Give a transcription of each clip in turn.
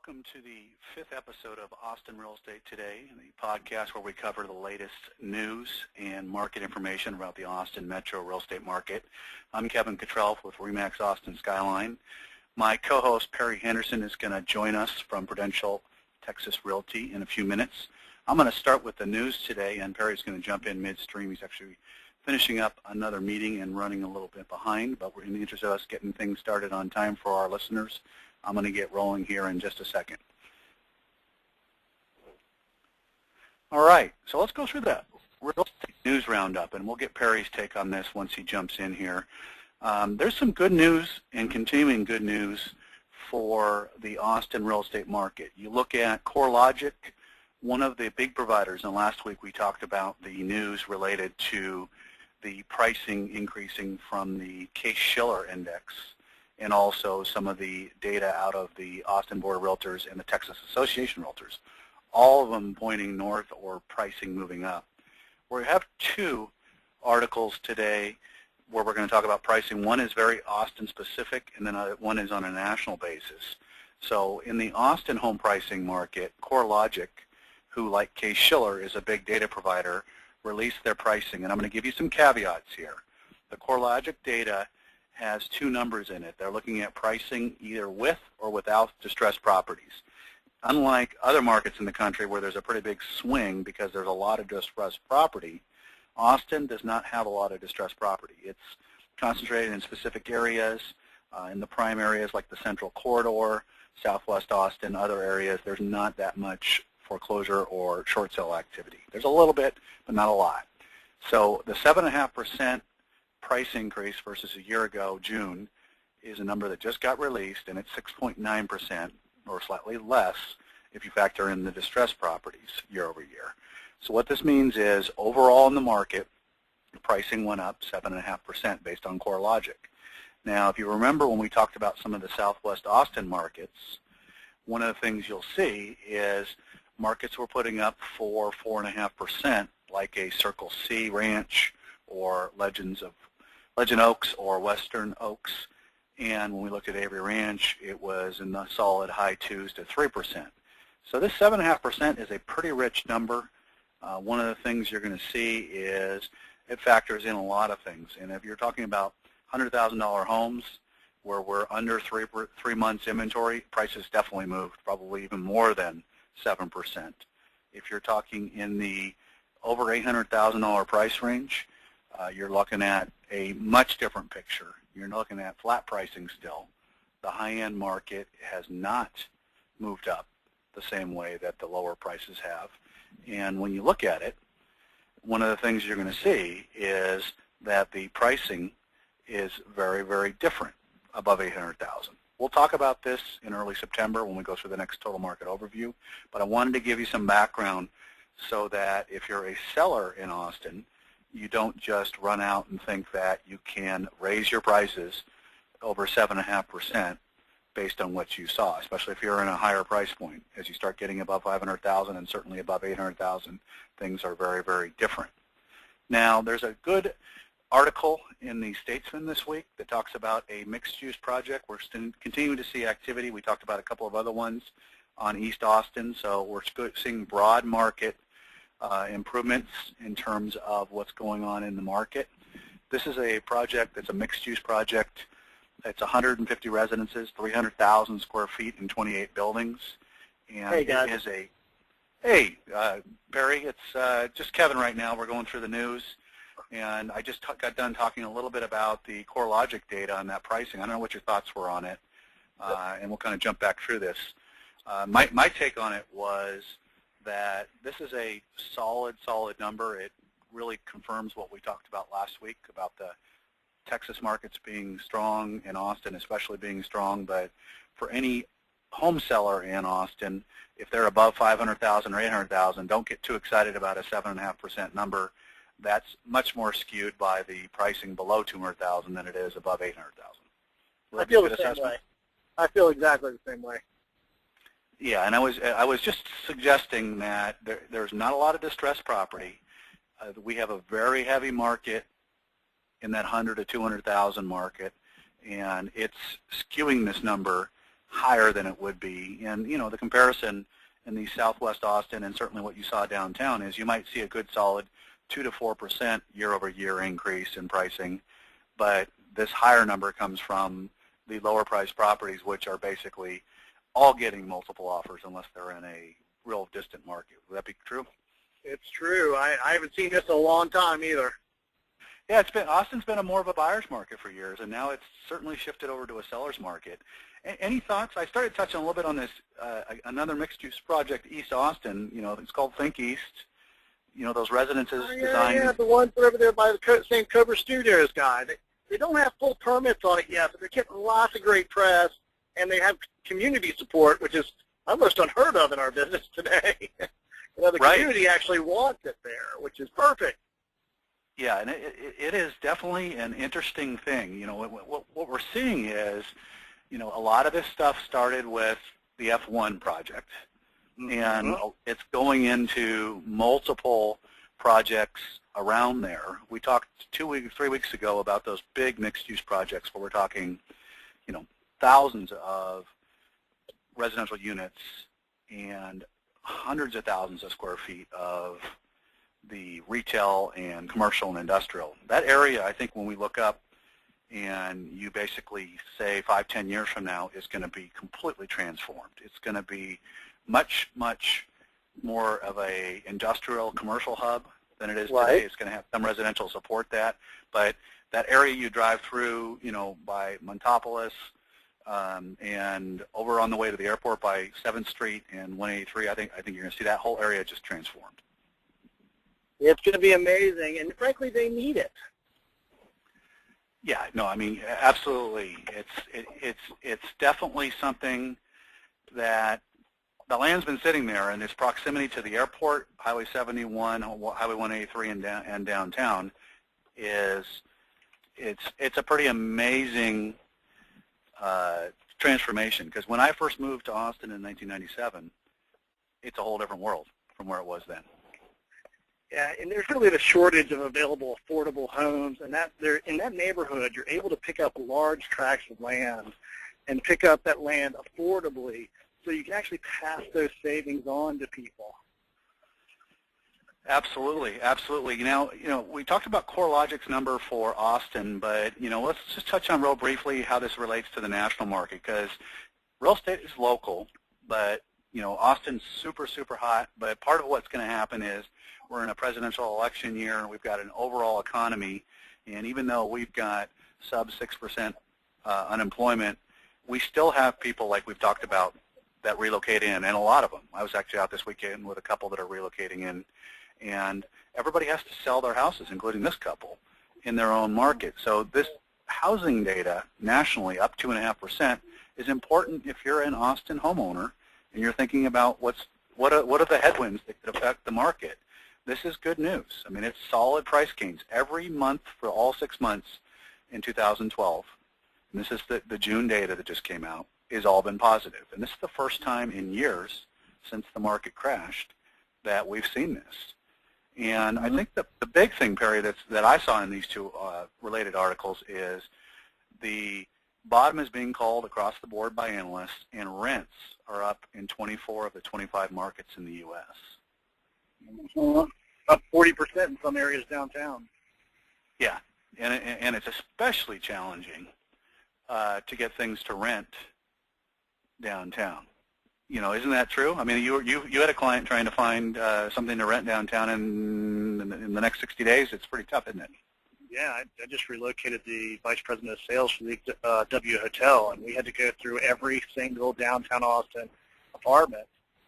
Welcome to the fifth episode of Austin Real Estate Today, the podcast where we cover the latest news and market information about the Austin metro real estate market. I'm Kevin Cottrell with RE/MAX Austin Skyline. My co-host Perry Henderson is going to join us from Prudential Texas Realty in a few minutes. I'm going to start with the news today, and Perry's going to jump in midstream. He's actually finishing up another meeting and running a little bit behind, but we're in the interest of us getting things started on time for our listeners. I'm going to get rolling here in just a second. All right, so let's go through that real estate news roundup, and we'll get Perry's take on this once he jumps in here. There's some good news and continuing good news for the Austin real estate market. You look at Corelogic, one of the big providers, and last week we talked about the news related to the pricing increasing from the Case-Shiller index, and also some of the data out of the Austin Board of Realtors and the Texas Association of Realtors, all of them pointing north or pricing moving up. We have two articles today where we're going to talk about pricing. One is very Austin specific, and then one is on a national basis. So in the Austin home pricing market, Corelogic, who like Case-Shiller is a big data provider, released their pricing, and I'm going to give you some caveats here. The Corelogic data has two numbers in it. They're looking at pricing either with or without distressed properties. Unlike other markets in the country where there's a pretty big swing because there's a lot of distressed property, Austin does not have a lot of distressed property. It's concentrated in specific areas, in the prime areas like the Central Corridor, Southwest Austin, other areas. There's not that much foreclosure or short sale activity. There's a little bit, but not a lot. So the 7.5% price increase versus a year ago, June, is a number that just got released, and it's 6.9%, or slightly less if you factor in the distressed properties year over year. So what this means is overall in the market, the pricing went up 7.5% based on Corelogic. Now, if you remember when we talked about some of the Southwest Austin markets, one of the things you'll see is markets were putting up 4.5%, like a Circle C Ranch or Legend Oaks or Western Oaks. And when we looked at Avery Ranch, it was in the solid high 2s to 3%. So this 7.5% is a pretty rich number. One of the things you're going to see is it factors in a lot of things. And if you're talking about $100,000 homes where we're under 3 months inventory, prices definitely moved, probably even more than 7%. If you're talking in the over $800,000 price range, you're looking at a much different picture. You're looking at flat pricing still. The high-end market has not moved up the same way that the lower prices have. And when you look at it, one of the things you're going to see is that the pricing is very, very different above $800,000. We'll talk about this in early September when we go through the next total market overview, but I wanted to give you some background so that if you're a seller in Austin, you don't just run out and think that you can raise your prices over 7.5% based on what you saw, especially if you're in a higher price point. As you start getting above $500,000 and certainly above $800,000, things are very, very different. Now, there's a good article in the Statesman this week that talks about a mixed-use project. We're continuing to see activity. We talked about a couple of other ones on East Austin, so we're seeing broad market improvements in terms of what's going on in the market. This is a project that's a mixed-use project. It's 150 residences, 300,000 square feet, and 28 buildings. And hey, guys. It is a, hey, Barry, it's just Kevin right now. We're going through the news, and I just got done talking a little bit about the Corelogic data on that pricing. I don't know what your thoughts were on it, and we'll kind of jump back through this. My take on it was that this is a solid number. It really confirms what we talked about last week about the Texas markets being strong and Austin especially being strong. But for any home seller in Austin, if they're above $500,000 or $800,000, don't get too excited about a 7.5% number. That's much more skewed by the pricing below $200,000 than it is above $800,000. I feel the same way. I feel exactly the same way. Yeah, and I was just suggesting that there's not a lot of distressed property. We have a very heavy market in that 100 to 200,000 market, and it's skewing this number higher than it would be. And, the comparison in the Southwest Austin and certainly what you saw downtown is you might see a good solid 2 to 4% year-over-year increase in pricing, but this higher number comes from the lower priced properties, which are basically all getting multiple offers unless they're in a real distant market. Would that be true? It's true. I haven't seen this in a long time either. Yeah, Austin's been more of a buyer's market for years, and now it's certainly shifted over to a seller's market. Any thoughts? I started touching a little bit on this, another mixed-use project, East Austin. It's called thinkEAST. Those residences designed. Yeah, the ones over there by the same Cobra Studios guy. They don't have full permits on it yet, but they're getting lots of great press, and they have community support, which is almost unheard of in our business today. The community actually wants it there, which is perfect. Yeah, and it is definitely an interesting thing. What we're seeing is, a lot of this stuff started with the F1 project, and it's going into multiple projects around there. We talked 3 weeks ago about those big mixed-use projects where we're talking, thousands of residential units and hundreds of thousands of square feet of the retail and commercial and industrial. That area, I think when we look up and you basically say 5-10 years from now is going to be completely transformed. It's going to be much, much more of a industrial commercial hub than it is today. It's going to have some residential support that, but that area you drive through, by Montopolis and over on the way to the airport by 7th Street and 183, I think you're going to see that whole area just transformed. It's going to be amazing, and frankly, they need it. Yeah, no, I mean, absolutely. It's definitely something that the land's been sitting there, and its proximity to the airport, Highway 71, Highway 183, and downtown it's a pretty amazing transformation. Because when I first moved to Austin in 1997, it's a whole different world from where it was then. Yeah, and there's really a shortage of available affordable homes, and in that neighborhood, you're able to pick up large tracts of land and pick up that land affordably, so you can actually pass those savings on to people. Absolutely, absolutely. We talked about Corelogic's number for Austin, but let's just touch on real briefly how this relates to the national market, because real estate is local, but Austin's super, super hot. But part of what's going to happen is we're in a presidential election year, and we've got an overall economy, and even though we've got sub 6% unemployment, we still have people like we've talked about that relocate in, and a lot of them. I was actually out this weekend with a couple that are relocating in, and everybody has to sell their houses, including this couple, in their own market. So this housing data nationally up 2.5% is important if you're an Austin homeowner and you're thinking about what are the headwinds that could affect the market. This is good news. I mean, it's solid price gains. Every month for all 6 months in 2012, and this is the June data that just came out, has all been positive. And this is the first time in years since the market crashed that we've seen this. And I think the big thing, Perry, that I saw in these two related articles is the bottom is being called across the board by analysts, and rents are up in 24 of the 25 markets in the U.S. Up 40% in some areas downtown. Yeah, and it's especially challenging to get things to rent downtown. Isn't that true? I mean, you had a client trying to find something to rent downtown in the next 60 days. It's pretty tough, isn't it? Yeah, I just relocated the vice president of sales for the W Hotel, and we had to go through every single downtown Austin apartment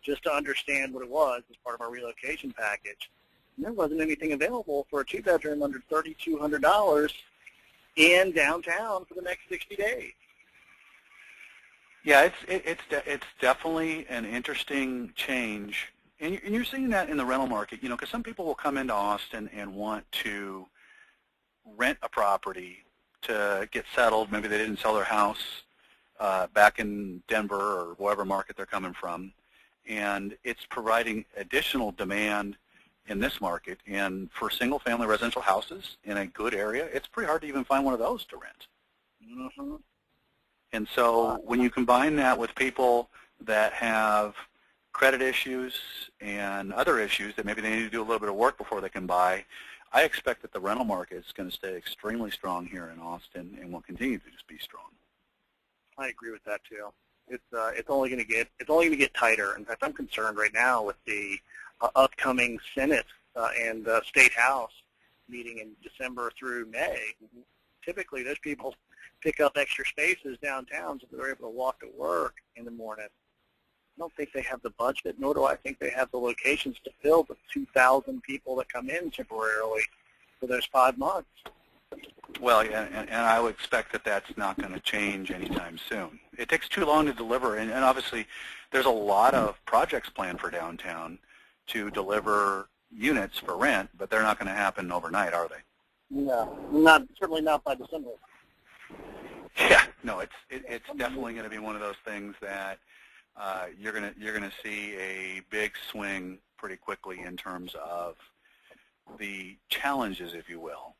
just to understand what it was as part of our relocation package. And there wasn't anything available for a two-bedroom under $3,200 in downtown for the next 60 days. Yeah, it's definitely an interesting change, and you're seeing that in the rental market. Because some people will come into Austin and want to rent a property to get settled. Maybe they didn't sell their house back in Denver or whatever market they're coming from, and it's providing additional demand in this market. And for single-family residential houses in a good area, it's pretty hard to even find one of those to rent. Mm-hmm. And so when you combine that with people that have credit issues and other issues that maybe they need to do a little bit of work before they can buy, I expect that the rental market is going to stay extremely strong here in Austin and will continue to just be strong. I agree with that too. It's only going to get tighter. In fact, I'm concerned right now with the upcoming Senate and State House meeting in December through May. Typically, those people pick up extra spaces downtown so they're able to walk to work in the morning. I don't think they have the budget, nor do I think they have the locations to fill the 2,000 people that come in temporarily for those 5 months. Well, and I would expect that that's not going to change anytime soon. It takes too long to deliver, and obviously there's a lot of projects planned for downtown to deliver units for rent, but they're not going to happen overnight, are they? No, certainly not by December. Yeah, no, it's definitely going to be one of those things that you're going to see a big swing pretty quickly in terms of the challenges, if you will,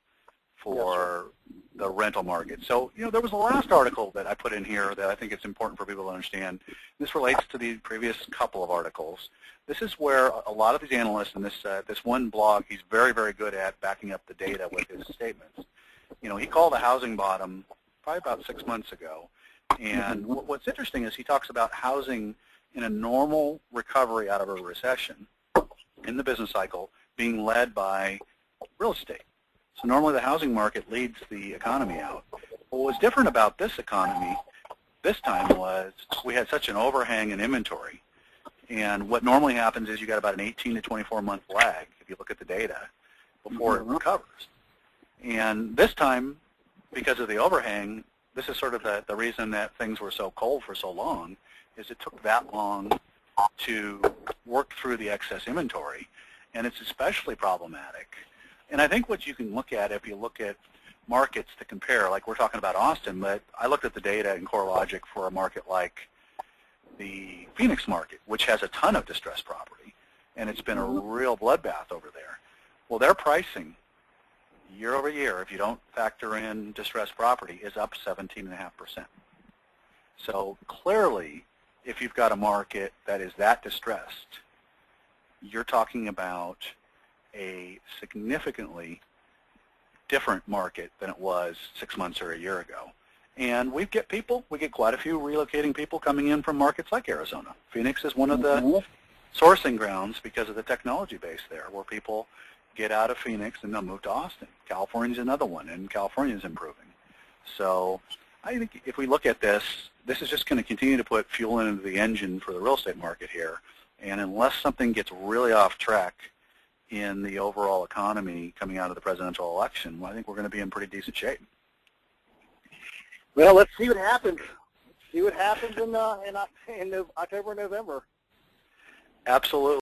for the rental market. So, there was a last article that I put in here that I think it's important for people to understand. This relates to the previous couple of articles. This is where a lot of these analysts in this one blog, he's very, very good at backing up the data with his statements. He called a housing bottom probably about 6 months ago. And what's interesting is he talks about housing in a normal recovery out of a recession in the business cycle being led by real estate. So normally the housing market leads the economy out. What was different about this economy this time was we had such an overhang in inventory. And what normally happens is you got about an 18 to 24-month lag, if you look at the data, before it recovers. And this time, because of the overhang, this is sort of the reason that things were so cold for so long, is it took that long to work through the excess inventory. And it's especially problematic. And I think what you can look at, if you look at markets to compare, like we're talking about Austin, but I looked at the data in Corelogic for a market like the Phoenix market, which has a ton of distressed property, and it's been a real bloodbath over there. Well, their pricing year over year, if you don't factor in distressed property, is up 17.5%. So clearly, if you've got a market that is that distressed, you're talking about a significantly different market than it was 6 months or a year ago. And we get quite a few relocating people coming in from markets like Arizona. Phoenix is one of the sourcing grounds because of the technology base there, where people get out of Phoenix and they'll move to Austin. California's another one, and California's improving. So I think if we look at this is just going to continue to put fuel into the engine for the real estate market here. And unless something gets really off track in the overall economy coming out of the presidential election, well, I think we're going to be in pretty decent shape. Well, let's see what happens. Let's see what happens in October, November. Absolutely.